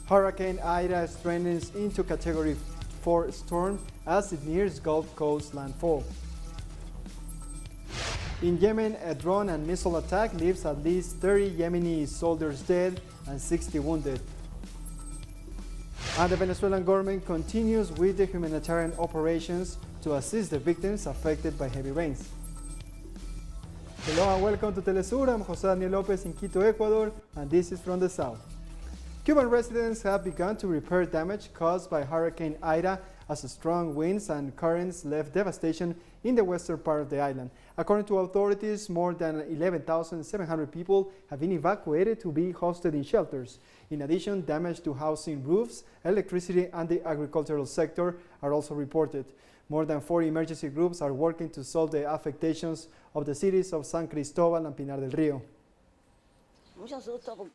Hurricane Ida strengthens into Category 4 storm as it nears Gulf Coast landfall. In Yemen, a drone and missile attack leaves at least 30 Yemeni soldiers dead and 60 wounded. And the Venezuelan government continues with the humanitarian operations to assist the victims affected by heavy rains. Hello and welcome to TeleSUR. I'm Jose Daniel Lopez in Quito, Ecuador, and this is from the south. Cuban residents have begun to repair damage caused by Hurricane Ida as strong winds and currents left devastation in the western part of the island. According to authorities, more than 11,700 people have been evacuated to be hosted in shelters. In addition, damage to housing roofs, electricity, and the agricultural sector are also reported. More than 40 emergency groups are working to solve the affectations of the cities of San Cristobal and Pinar del Rio.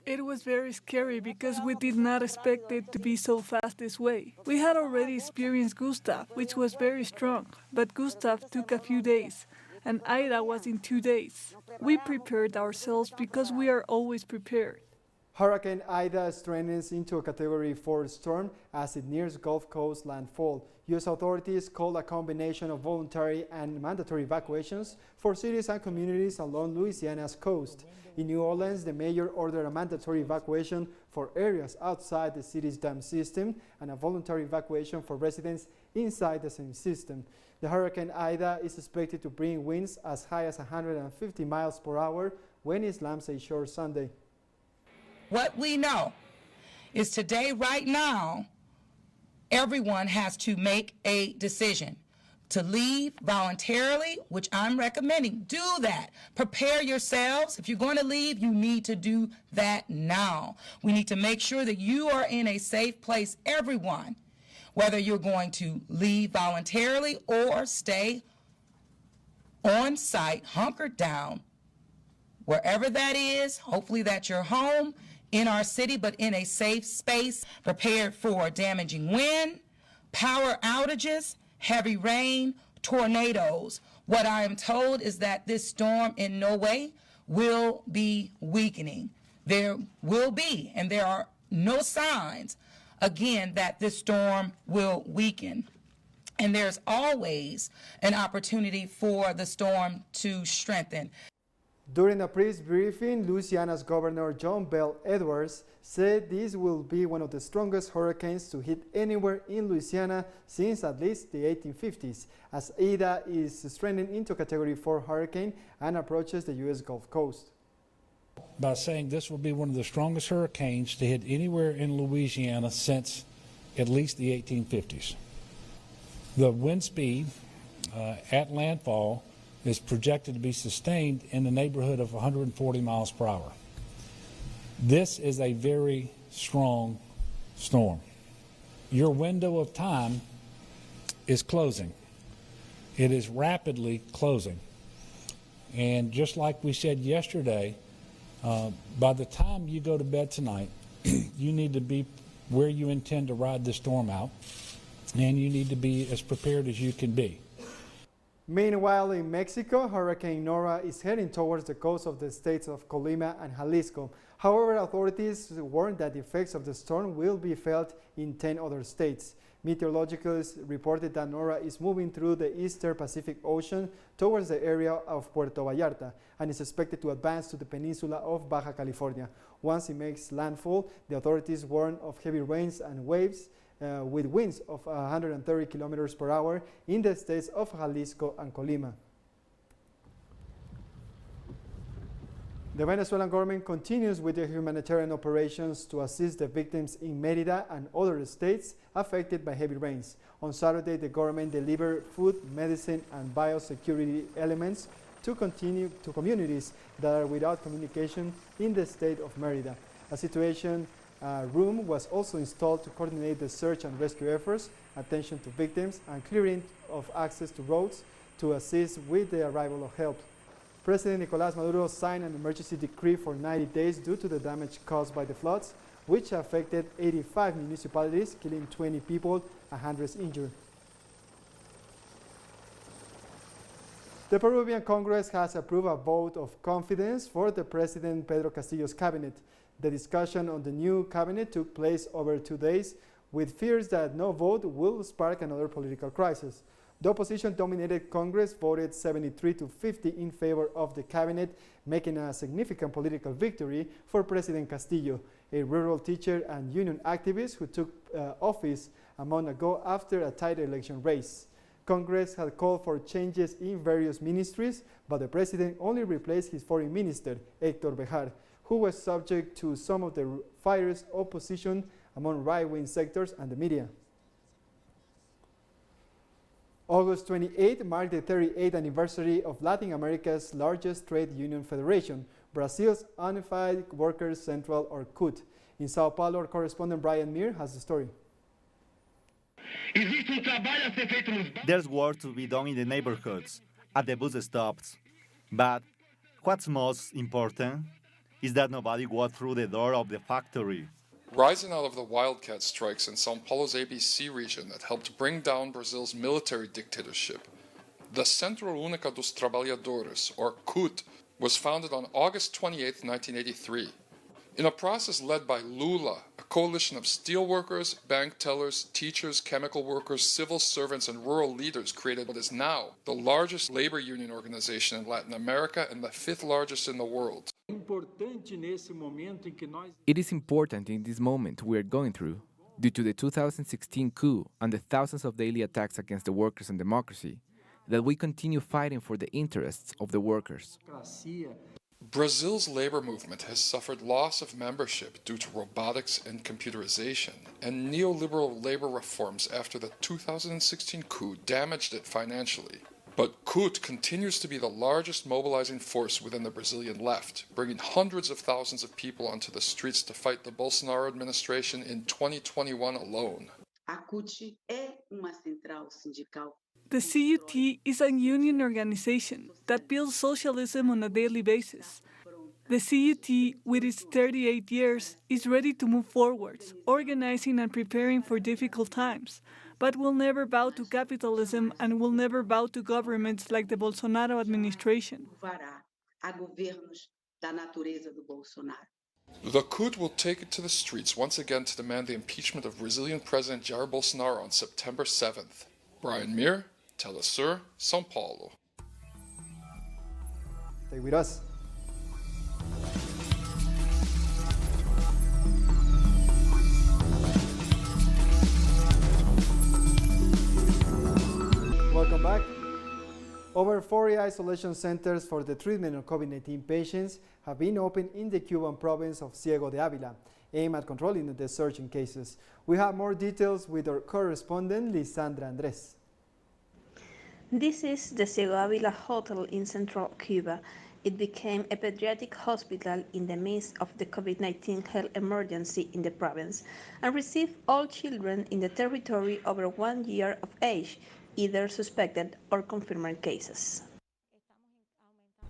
It was very scary because we did not expect it to be so fast this way. We had already experienced Gustav, which was very strong, but Gustav took a few days, and Ida was in 2 days. We prepared ourselves because we are always prepared. Hurricane Ida strengthens into a Category 4 storm as it nears Gulf Coast landfall. U.S. authorities called a combination of voluntary and mandatory evacuations for cities and communities along Louisiana's coast. In New Orleans, the mayor ordered a mandatory evacuation for areas outside the city's dam system and a voluntary evacuation for residents inside the same system. The Hurricane Ida is expected to bring winds as high as 150 miles per hour when it slams ashore Sunday. What we know is today, right now, everyone has to make a decision to leave voluntarily, which I'm recommending. Do that. Prepare yourselves. If you're going to leave, you need to do that now. We need to make sure that you are in a safe place, everyone, whether you're going to leave voluntarily or stay on site, hunkered down, wherever that is. Hopefully that's your home in our city, but in a safe space, prepared for damaging wind, power outages, heavy rain, tornadoes. What I am told is that this storm in no way will be weakening. There will be, and there are no signs, again, that this storm will weaken. And there's always an opportunity for the storm to strengthen. During a press briefing, Louisiana's Governor John Bell Edwards said this will be one of the strongest hurricanes to hit anywhere in Louisiana since at least the 1850s, as Ida is strengthening into Category 4 hurricane and approaches the U.S. Gulf Coast. By saying this will be one of the strongest hurricanes to hit anywhere in Louisiana since at least the 1850s. The wind speed at landfall is projected to be sustained in the neighborhood of 140 miles per hour. This is a very strong storm. Your window of time is closing. It is rapidly closing. And just like we said yesterday, by the time you go to bed tonight, you need to be where you intend to ride the storm out, and you need to be as prepared as you can be. Meanwhile, in Mexico, Hurricane Nora is heading towards the coast of the states of Colima and Jalisco. However, authorities warn that the effects of the storm will be felt in 10 other states. Meteorologists reported that Nora is moving through the eastern Pacific Ocean towards the area of Puerto Vallarta and is expected to advance to the peninsula of Baja California. Once it makes landfall, the authorities warn of heavy rains and waves with winds of 130 kilometers per hour in the states of Jalisco and Colima. The Venezuelan government continues with the humanitarian operations to assist the victims in Mérida and other states affected by heavy rains. On Saturday, the government delivered food, medicine, and biosecurity elements to communities that are without communication in the state of Mérida. A situation room was also installed to coordinate the search and rescue efforts, attention to victims, and clearing of access to roads to assist with the arrival of help. President Nicolás Maduro signed an emergency decree for 90 days due to the damage caused by the floods, which affected 85 municipalities, killing 20 people and hundreds injured. The Peruvian Congress has approved a vote of confidence for the President Pedro Castillo's cabinet. The discussion on the new cabinet took place over 2 days, with fears that no vote will spark another political crisis. The opposition-dominated Congress voted 73 to 50 in favor of the cabinet, making a significant political victory for President Castillo, a rural teacher and union activist who took office a month ago after a tight election race. Congress had called for changes in various ministries, but the president only replaced his foreign minister, Héctor Bejar, who was subject to some of the fierce opposition among right-wing sectors and the media. August 28 marked the 38th anniversary of Latin America's largest trade union federation, Brazil's Unified Workers Central, or CUT. In Sao Paulo, our correspondent Brian Meir has the story. There's work to be done in the neighborhoods, at the bus stops. But what's most important is that nobody walked through the door of the factory. Rising out of the wildcat strikes in São Paulo's ABC region that helped bring down Brazil's military dictatorship, the Centro Única dos Trabalhadores, or CUT, was founded on August 28, 1983. In a process led by Lula, a coalition of steelworkers, bank tellers, teachers, chemical workers, civil servants, and rural leaders created what is now the largest labor union organization in Latin America and the 5th largest in the world. It is important in this moment we are going through, due to the 2016 coup and the thousands of daily attacks against the workers and democracy, that we continue fighting for the interests of the workers. Brazil's labor movement has suffered loss of membership due to robotics and computerization, and neoliberal labor reforms after the 2016 coup damaged it financially. But CUT continues to be the largest mobilizing force within the Brazilian left, bringing hundreds of thousands of people onto the streets to fight the Bolsonaro administration in 2021 alone. The CUT is a union organization that builds socialism on a daily basis. The CUT, with its 38 years, is ready to move forwards, organizing and preparing for difficult times, but will never bow to capitalism and will never bow to governments like the Bolsonaro administration. The CUT will take it to the streets once again to demand the impeachment of Brazilian President Jair Bolsonaro on September 7th. Brian Meir, TeleSUR, São Paulo. Stay with us. Welcome back. Over 40 isolation centers for the treatment of COVID-19 patients have been opened in the Cuban province of Ciego de Ávila, aimed at controlling the surge in cases. We have more details with our correspondent, Lisandra Andres. This is the Ciego Ávila Hotel in central Cuba. It became a pediatric hospital in the midst of the COVID-19 health emergency in the province and received all children in the territory over 1 year of age, either suspected or confirmed cases.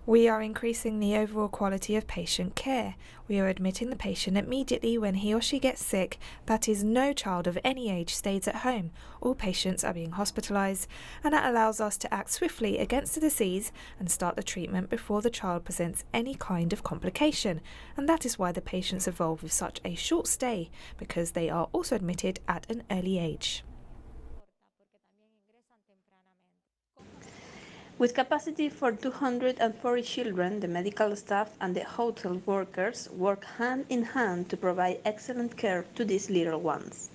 We are increasing the overall quality of patient care. We are admitting the patient immediately when he or she gets sick. That is, no child of any age stays at home. All patients are being hospitalized, and that allows us to act swiftly against the disease and start the treatment before the child presents any kind of complication. And that is why the patients evolve with such a short stay, because they are also admitted at an early age. With capacity for 240 children, the medical staff and the hotel workers work hand in hand to provide excellent care to these little ones.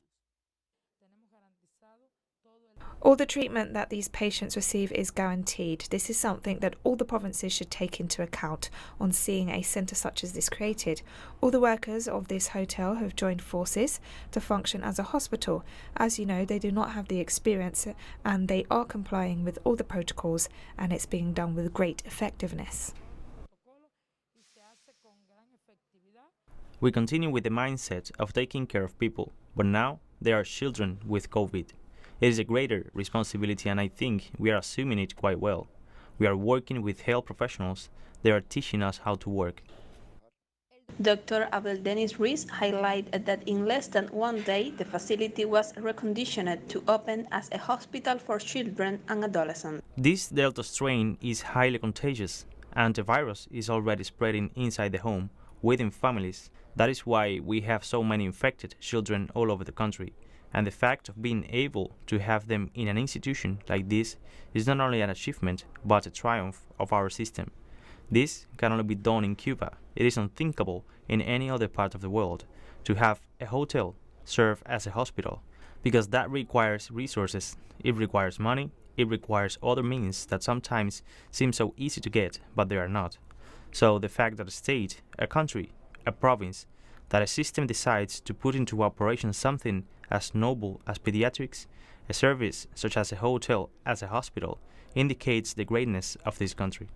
All the treatment that these patients receive is guaranteed. This is something that all the provinces should take into account on seeing a centre such as this created. All the workers of this hotel have joined forces to function as a hospital. As you know, they do not have the experience and they are complying with all the protocols, and it's being done with great effectiveness. We continue with the mindset of taking care of people, but now there are children with COVID. It is a greater responsibility, and I think we are assuming it quite well. We are working with health professionals. They are teaching us how to work. Dr. Abel Denis Ruiz highlighted that in less than 1 day, the facility was reconditioned to open as a hospital for children and adolescents. This Delta strain is highly contagious, and the virus is already spreading inside the home, within families. That is why we have so many infected children all over the country. And the fact of being able to have them in an institution like this is not only an achievement, but a triumph of our system. This can only be done in Cuba. It is unthinkable in any other part of the world to have a hotel serve as a hospital, because that requires resources, it requires money, it requires other means that sometimes seem so easy to get, but they are not. So the fact that a state, a country, a province, that a system decides to put into operation something as noble as pediatrics, a service such as a hotel, as a hospital, indicates the greatness of this country.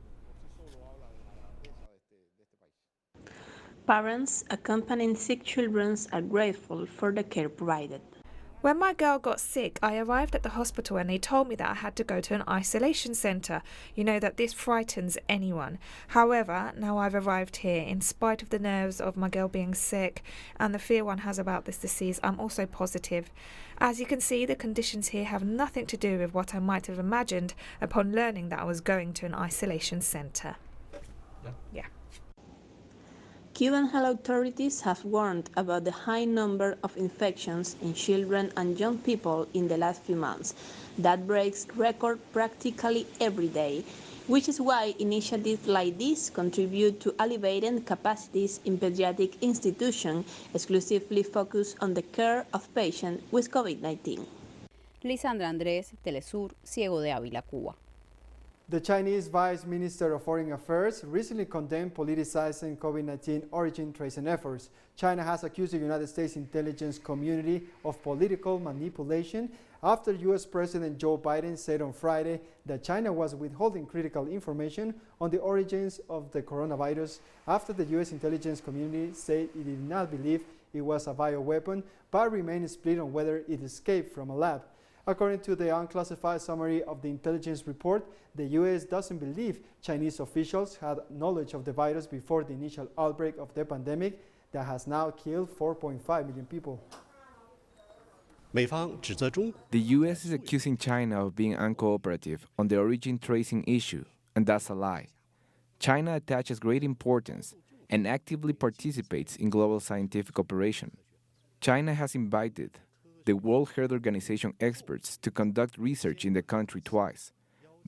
Parents accompanying sick children are grateful for the care provided. When my girl got sick, I arrived at the hospital and they told me that I had to go to an isolation centre. You know that this frightens anyone. However, now I've arrived here, in spite of the nerves of my girl being sick and the fear one has about this disease, I'm also positive. As you can see, the conditions here have nothing to do with what I might have imagined upon learning that I was going to an isolation centre. Yeah. Cuban health authorities have warned about the high number of infections in children and young people in the last few months. That breaks record practically every day, which is why initiatives like this contribute to elevating capacities in pediatric institutions exclusively focused on the care of patients with COVID-19. Lisandra Andrés, TeleSUR, Ciego de Ávila, Cuba. The Chinese Vice Minister of Foreign Affairs recently condemned politicizing COVID-19 origin tracing efforts. China has accused the United States intelligence community of political manipulation after U.S. President Joe Biden said on Friday that China was withholding critical information on the origins of the coronavirus after the U.S. intelligence community said it did not believe it was a bioweapon, but remained split on whether it escaped from a lab. According to the unclassified summary of the intelligence report, the U.S. doesn't believe Chinese officials had knowledge of the virus before the initial outbreak of the pandemic that has now killed 4.5 million people. The U.S. is accusing China of being uncooperative on the origin tracing issue, and that's a lie. China attaches great importance and actively participates in global scientific operation. China has invited the World Health Organization experts to conduct research in the country twice,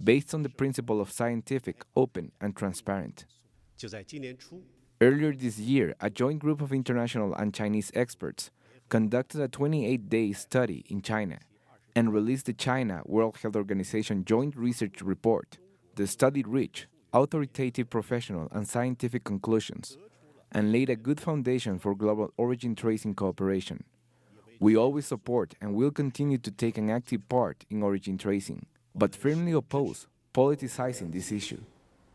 based on the principle of scientific, open, and transparent. Earlier this year, a joint group of international and Chinese experts conducted a 28-day study in China and released the China World Health Organization Joint Research Report. The study reached authoritative professional and scientific conclusions and laid a good foundation for global origin tracing cooperation. We always support and will continue to take an active part in origin tracing, but firmly oppose politicizing this issue.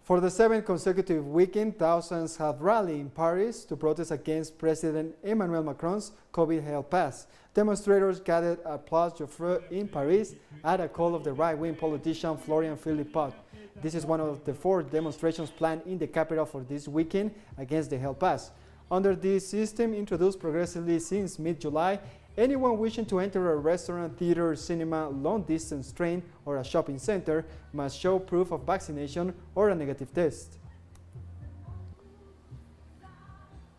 For the 7th consecutive weekend, thousands have rallied in Paris to protest against President Emmanuel Macron's COVID health pass. Demonstrators gathered at Place Joffre in Paris at a call of the right-wing politician Florian Philippot. This is one of the 4 demonstrations planned in the capital for this weekend against the health pass. Under this system, introduced progressively since mid-July, anyone wishing to enter a restaurant, theater, cinema, long-distance train, or a shopping center must show proof of vaccination or a negative test.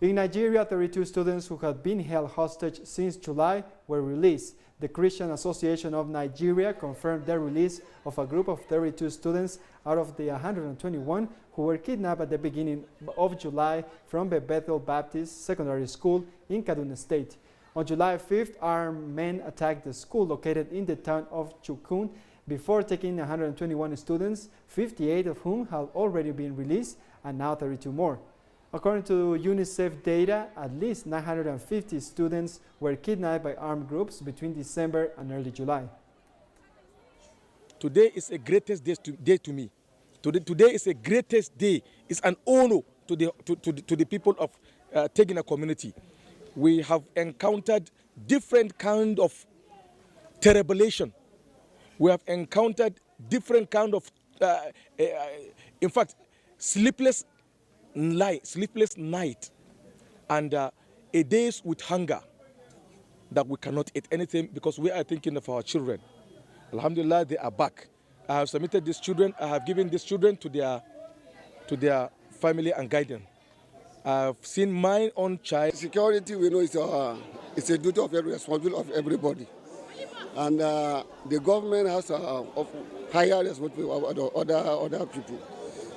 In Nigeria, 32 students who had been held hostage since July were released. The Christian Association of Nigeria confirmed the release of a group of 32 students out of the 121 who were kidnapped at the beginning of July from the Bethel Baptist Secondary School in Kaduna State. On July 5th, armed men attacked the school located in the town of Chukun before taking 121 students, 58 of whom have already been released, and now 32 more. According to UNICEF data, at least 950 students were kidnapped by armed groups between December and early July. Today is the greatest day to me. Today is the greatest day. It's an honor to the people of Tegina community. We have encountered different kind of terribilation. We have encountered different kind of, in fact, sleepless night, and a days with hunger that we cannot eat anything because we are thinking of our children. Alhamdulillah, they are back. I have submitted these children. I have given these children to their family and guidance. I've seen my own child. Security, we know, it's a duty of every responsibility of everybody. And the government has a higher responsibility of other people.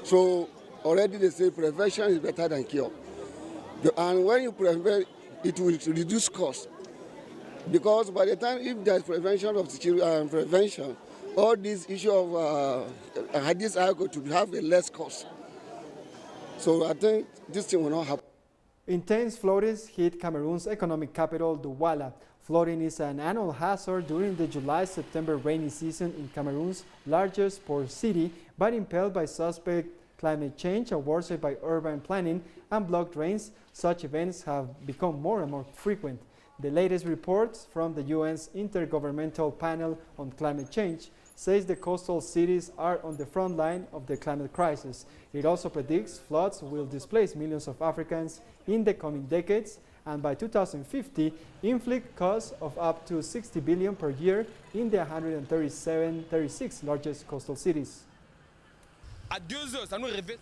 So already they say prevention is better than cure. And when you prevent, it will reduce costs. Because by the time, if there's prevention of prevention, all this issue of this are going to have a less cost. So I think this thing will not happen. Intense floodings hit Cameroon's economic capital, Douala. Flooding is an annual hazard during the July-September rainy season in Cameroon's largest port city, but impelled by suspect climate change and worsened by urban planning and blocked drains, such events have become more and more frequent. The latest reports from the UN's Intergovernmental Panel on Climate Change says the coastal cities are on the front line of the climate crisis. It also predicts floods will displace millions of Africans in the coming decades, and by 2050, inflict costs of up to 60 billion per year in the 136 largest coastal cities.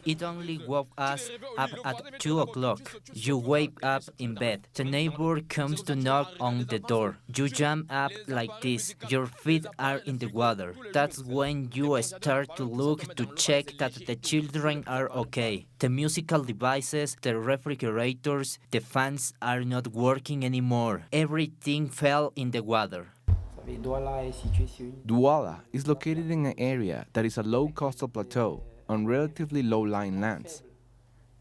It only woke us up at 2 o'clock. You wake up in bed. The neighbor comes to knock on the door. You jump up like this. Your feet are in the water. That's when you start to look to check that the children are okay. The musical devices, the refrigerators, the fans are not working anymore. Everything fell in the water. Douala is located in an area that is a low coastal plateau on relatively low-lying lands.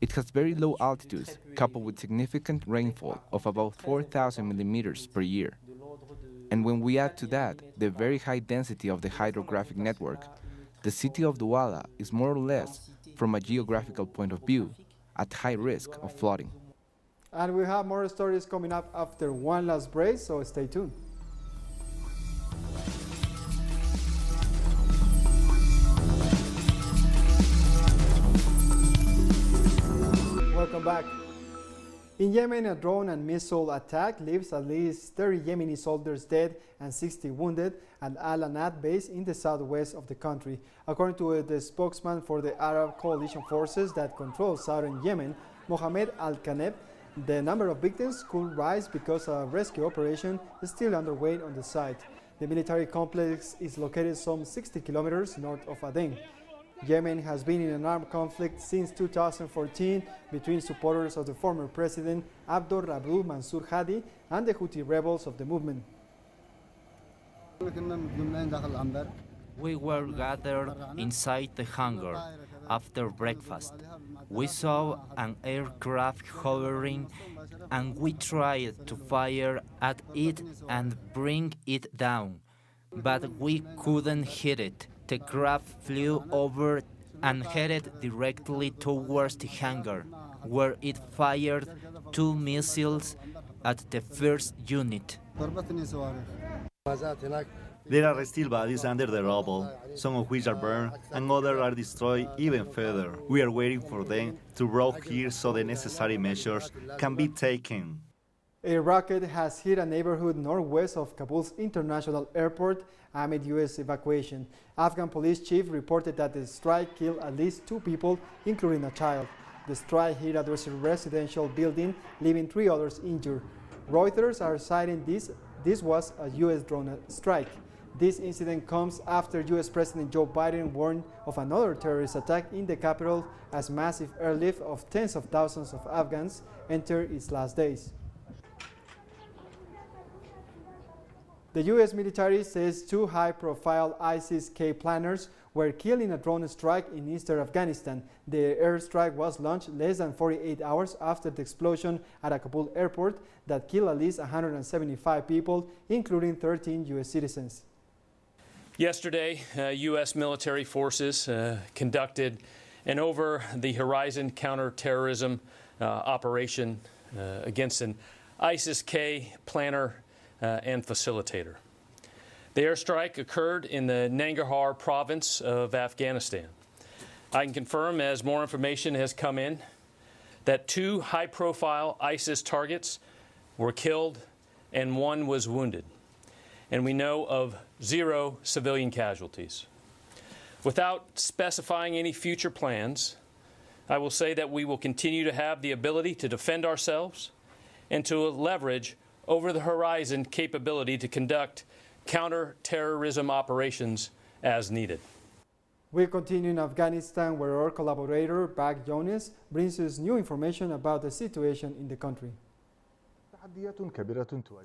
It has very low altitudes, coupled with significant rainfall of about 4,000 millimeters per year. And when we add to that the very high density of the hydrographic network, the city of Douala is more or less, from a geographical point of view, at high risk of flooding. And we have more stories coming up after one last break, so stay tuned. Welcome back. In Yemen, a drone and missile attack leaves at least 30 Yemeni soldiers dead and 60 wounded at Al Anad base in the southwest of the country. According to the spokesman for the Arab coalition forces that control southern Yemen, Mohammed Al-Kaneb, the number of victims could rise because a rescue operation is still underway on the site. The military complex is located some 60 kilometers north of Aden. Yemen has been in an armed conflict since 2014 between supporters of the former president Abdur Rabbu Mansur Hadi and the Houthi rebels of the movement. We were gathered inside the hangar after breakfast. We saw an aircraft hovering and we tried to fire at it and bring it down, but we couldn't hit it. The craft flew over and headed directly towards the hangar, where it fired 2 missiles at the first unit. There are still bodies under the rubble, some of which are burned and others are destroyed even further. We are waiting for them to arrive here so the necessary measures can be taken. A rocket has hit a neighborhood northwest of Kabul's international airport amid U.S. evacuation. Afghan police chief reported that the strike killed at least 2 people, including a child. The strike hit a residential building, leaving 3 others injured. Reuters are citing this was a U.S. drone strike. This incident comes after U.S. President Joe Biden warned of another terrorist attack in the capital as massive airlift of tens of thousands of Afghans enter its last days. The U.S. military says 2 high-profile ISIS-K planners were killed in a drone strike in eastern Afghanistan. The airstrike was launched less than 48 hours after the explosion at a Kabul airport that killed at least 175 people, including 13 U.S. citizens. Yesterday, U.S. military forces conducted an over-the-horizon counterterrorism operation against an ISIS-K planner and facilitator. The airstrike occurred in the Nangarhar province of Afghanistan. I can confirm, as more information has come in, that 2 high-profile ISIS targets were killed and 1 was wounded. And we know of 0 civilian casualties. Without specifying any future plans, I will say that we will continue to have the ability to defend ourselves and to leverage over-the-horizon capability to conduct counter-terrorism operations as needed. We continue in Afghanistan, where our collaborator, Bag Jones, brings us new information about the situation in the country.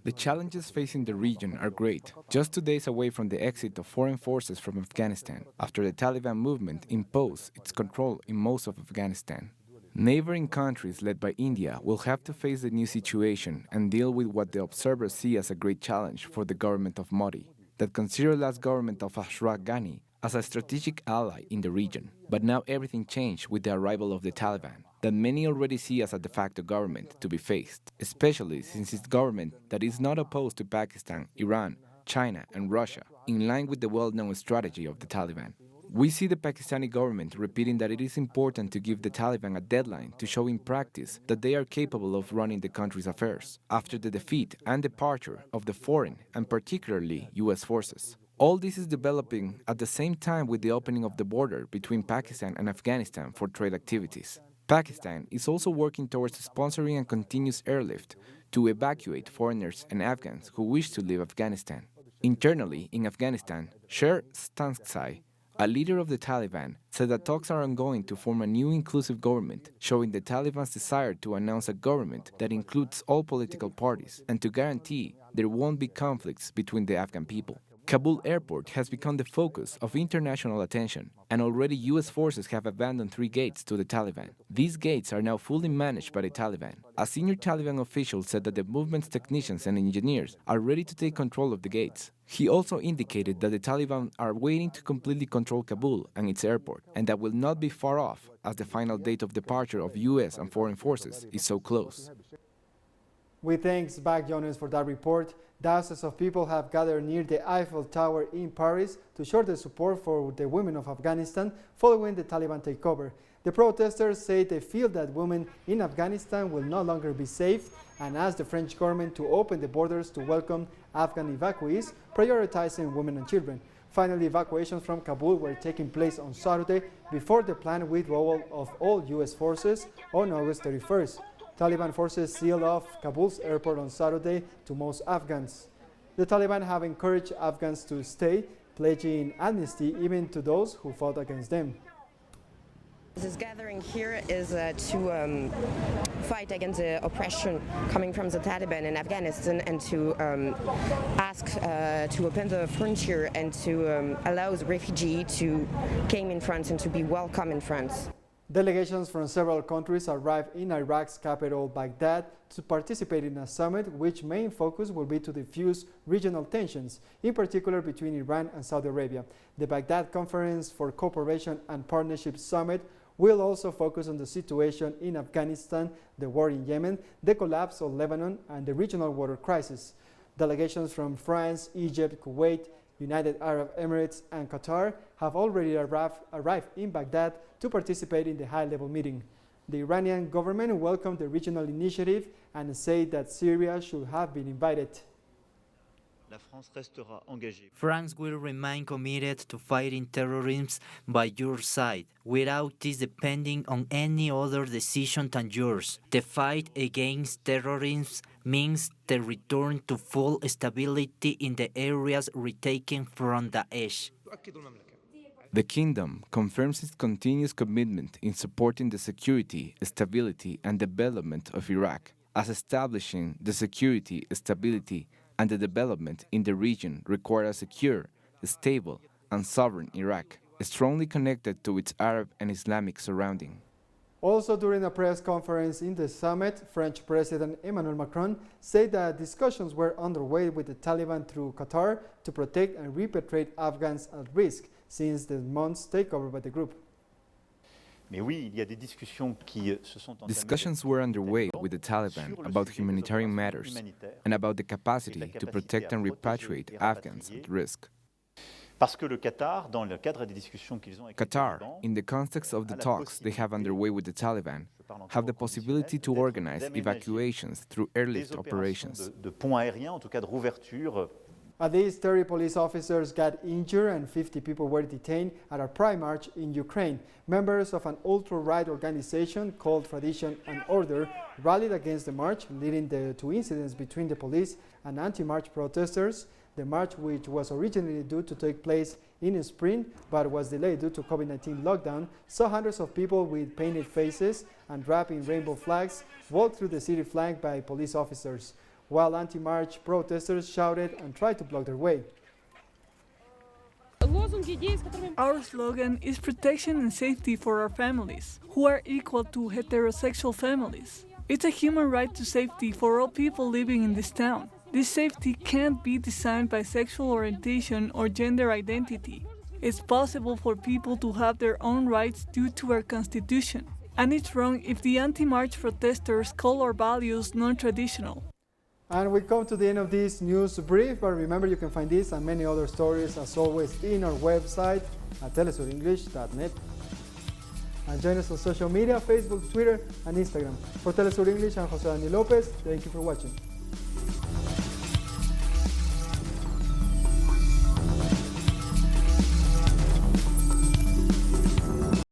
The challenges facing the region are great, just 2 days away from the exit of foreign forces from Afghanistan, after the Taliban movement imposed its control in most of Afghanistan. Neighboring countries led by India will have to face the new situation and deal with what the observers see as a great challenge for the government of Modi, that considered last government of Ashraf Ghani as a strategic ally in the region. But now everything changed with the arrival of the Taliban, that many already see as a de facto government to be faced, especially since it's government that is not opposed to Pakistan, Iran, China and Russia, in line with the well-known strategy of the Taliban. We see the Pakistani government repeating that it is important to give the Taliban a deadline to show in practice that they are capable of running the country's affairs, after the defeat and departure of the foreign and particularly US forces. All this is developing at the same time with the opening of the border between Pakistan and Afghanistan for trade activities. Pakistan is also working towards sponsoring a continuous airlift to evacuate foreigners and Afghans who wish to leave Afghanistan. Internally in Afghanistan, Sher Stanksai, a leader of the Taliban, said that talks are ongoing to form a new inclusive government, showing the Taliban's desire to announce a government that includes all political parties and to guarantee there won't be conflicts between the Afghan people. Kabul airport has become the focus of international attention, and already US forces have abandoned 3 gates to the Taliban. These gates are now fully managed by the Taliban. A senior Taliban official said that the movement's technicians and engineers are ready to take control of the gates. He also indicated that the Taliban are waiting to completely control Kabul and its airport, and that will not be far off, as the final date of departure of US and foreign forces is so close. We thank Bag Jones for that report. Thousands of people have gathered near the Eiffel Tower in Paris to show their support for the women of Afghanistan following the Taliban takeover. The protesters say they feel that women in Afghanistan will no longer be safe and ask the French government to open the borders to welcome Afghan evacuees, prioritizing women and children. Finally, evacuations from Kabul were taking place on Saturday before the planned withdrawal of all US forces on August 31st. Taliban forces sealed off Kabul's airport on Saturday to most Afghans. The Taliban have encouraged Afghans to stay, pledging amnesty even to those who fought against them. This gathering here is to fight against the oppression coming from the Taliban in Afghanistan and to ask to open the frontier and to allow the refugees to come in France and to be welcome in France. Delegations from several countries arrived in Iraq's capital, Baghdad, to participate in a summit which main focus will be to diffuse regional tensions, in particular between Iran and Saudi Arabia. The Baghdad Conference for Cooperation and Partnership Summit will also focus on the situation in Afghanistan, the war in Yemen, the collapse of Lebanon, and the regional water crisis. Delegations from France, Egypt, Kuwait, United Arab Emirates, and Qatar have already arrived in Baghdad to participate in the high-level meeting. The Iranian government welcomed the regional initiative and said that Syria should have been invited. France will remain committed to fighting terrorism by your side, without this depending on any other decision than yours. The fight against terrorism means the return to full stability in the areas retaken from Daesh. The kingdom confirms its continuous commitment in supporting the security, stability, and development of Iraq, as establishing the security, stability, and the development in the region require a secure, stable, and sovereign Iraq, strongly connected to its Arab and Islamic surrounding. Also during a press conference in the summit, French President Emmanuel Macron said that discussions were underway with the Taliban through Qatar to protect and repatriate Afghans at risk since the month's takeover by the group. Discussions were underway with the Taliban about humanitarian matters and about the capacity to protect and repatriate Afghans at risk. Qatar, in the context of the talks they have underway with the Taliban, have the possibility to organize evacuations through airlift operations. At least 30 police officers got injured and 50 people were detained at a pride march in Ukraine. Members of an ultra-right organization called Tradition and Order rallied against the march, leading to incidents between the police and anti-march protesters. The march, which was originally due to take place in spring but was delayed due to COVID-19 lockdown, saw hundreds of people with painted faces and wrapped in rainbow flags walk through the city flanked by police officers, while anti-march protesters shouted and tried to block their way. Our slogan is protection and safety for our families, who are equal to heterosexual families. It's a human right to safety for all people living in this town. This safety can't be designed by sexual orientation or gender identity. It's possible for people to have their own rights due to our Constitution. And it's wrong if the anti-march protesters call our values non-traditional. And we come to the end of this news brief, but remember you can find this and many other stories as always in our website at telesurenglish.net. And join us on social media, Facebook, Twitter and Instagram. For TeleSUR English, I'm Jose Daniel Lopez. Thank you for watching.